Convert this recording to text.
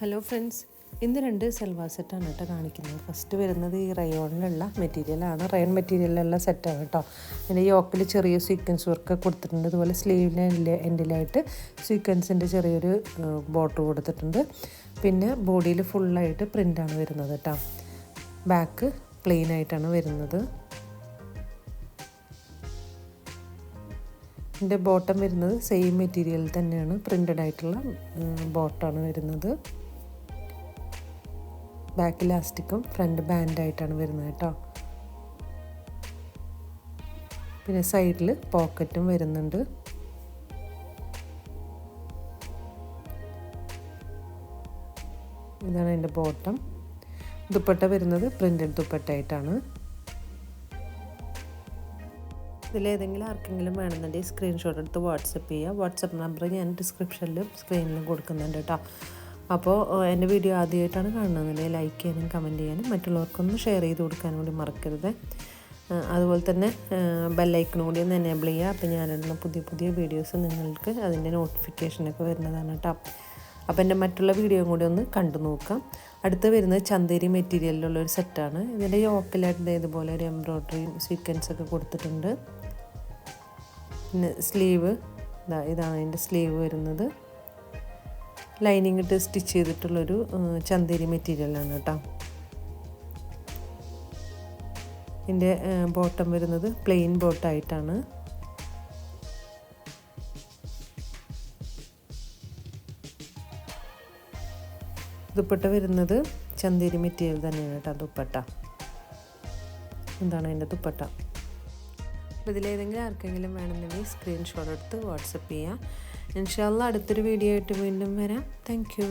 Hello friends, ഇന്ന് രണ്ട് സൽവാർ സെറ്റാണ് കേട്ടോ കാണിക്കുന്നത്. ഫസ്റ്റ് വരുന്നത് ഈ റയോണിലുള്ള മെറ്റീരിയലാണ്, റയോൺ മെറ്റീരിയലിലുള്ള സെറ്റാണ് കേട്ടോ. ഇതിൻ്റെ യോക്കിൽ ചെറിയ സീക്വൻസ് വർക്ക് കൊടുത്തിട്ടുണ്ട്. അതുപോലെ സ്ലീവിൻ്റെ എൻഡിലായിട്ട് സീക്വൻസിൻ്റെ ചെറിയൊരു ബോർഡർ കൊടുത്തിട്ടുണ്ട്. പിന്നെ ബോഡിയിൽ ഫുള്ളായിട്ട് പ്രിൻ്റാണ് വരുന്നത് കേട്ടോ. ബാക്ക് പ്ലെയിൻ ആയിട്ടാണ് വരുന്നത്. ഇതിൻ്റെ ബോട്ടം വരുന്നത് സെയിം മെറ്റീരിയൽ തന്നെയാണ്, പ്രിൻ്റഡ് ആയിട്ടുള്ള ബോട്ടമാണ് വരുന്നത്. ബാക്ക് ഇലാസ്റ്റിക്കും ഫ്രണ്ട് ബാൻഡായിട്ടാണ് വരുന്നത് കേട്ടോ. പിന്നെ സൈഡിൽ പോക്കറ്റും വരുന്നുണ്ട്. ഇതാണ് അതിൻ്റെ ബോട്ടം. ദുപ്പട്ട വരുന്നത് പ്രിൻ്റഡ് ദുപ്പട്ടയായിട്ടാണ്. ഇതിലേതെങ്കിലും ആർക്കെങ്കിലും വേണമെന്നുണ്ടെങ്കിൽ സ്ക്രീൻഷോട്ട് എടുത്ത് വാട്സപ്പ് ചെയ്യുക. വാട്സപ്പ് നമ്പർ ഞാൻ ഡിസ്ക്രിപ്ഷനിലും സ്ക്രീനിലും കൊടുക്കുന്നുണ്ട് കേട്ടോ. അപ്പോൾ എൻ്റെ വീഡിയോ ആദ്യമായിട്ടാണ് കാണുന്നതെങ്കിൽ ലൈക്ക് ചെയ്യാനും കമൻറ്റ് ചെയ്യാനും മറ്റുള്ളവർക്കൊന്ന് ഷെയർ ചെയ്ത് കൊടുക്കാനും കൂടി മറക്കരുത്. അതുപോലെ തന്നെ ബെല്ലൈക്കണും കൂടി ഒന്ന് എനേബിൾ ചെയ്യുക. അപ്പോൾ ഞാനിടുന്ന പുതിയ പുതിയ വീഡിയോസ് നിങ്ങൾക്ക് അതിൻ്റെ നോട്ടിഫിക്കേഷനൊക്കെ വരുന്നതാണ് കേട്ടോ. അപ്പോൾ എൻ്റെ മറ്റുള്ള വീഡിയോയും കൂടി ഒന്ന് കണ്ടു നോക്കാം. അടുത്ത് വരുന്നത് ചന്തേരി മെറ്റീരിയലിലുള്ളൊരു സെറ്റാണ്. ഇതിൻ്റെ യോക്കിലായിട്ട് ഇതുപോലെ ഒരു എംബ്രോയ്ഡറിയും സീക്വൻസൊക്കെ കൊടുത്തിട്ടുണ്ട്. പിന്നെ സ്ലീവ് ഇതാണ് അതിൻ്റെ സ്ലീവ് വരുന്നത്. ലൈനിങ് ഇട്ട് സ്റ്റിച്ച് ചെയ്തിട്ടുള്ളൊരു ചന്തേരി മെറ്റീരിയലാണ് കേട്ടോ. ഇതിൻ്റെ ബോട്ടം വരുന്നത് പ്ലെയിൻ ബോട്ടായിട്ടാണ്. ദുപ്പട്ട വരുന്നത് ചന്തേരി മെറ്റീരിയൽ തന്നെയാണ് കേട്ടോ ദുപ്പട്ട. എന്താണ് അതിൻ്റെ ദുപ്പട്ട. അപ്പോൾ ഇതിലേതെങ്കിലും ആർക്കെങ്കിലും വേണമെന്നുണ്ടെങ്കിൽ സ്ക്രീൻഷോട്ട് എടുത്ത് വാട്സപ്പ് ചെയ്യാം. ഇൻഷാ അല്ലാഹ് അടുത്തൊരു വീഡിയോ ആയിട്ട് വീണ്ടും വരാം. Thank you.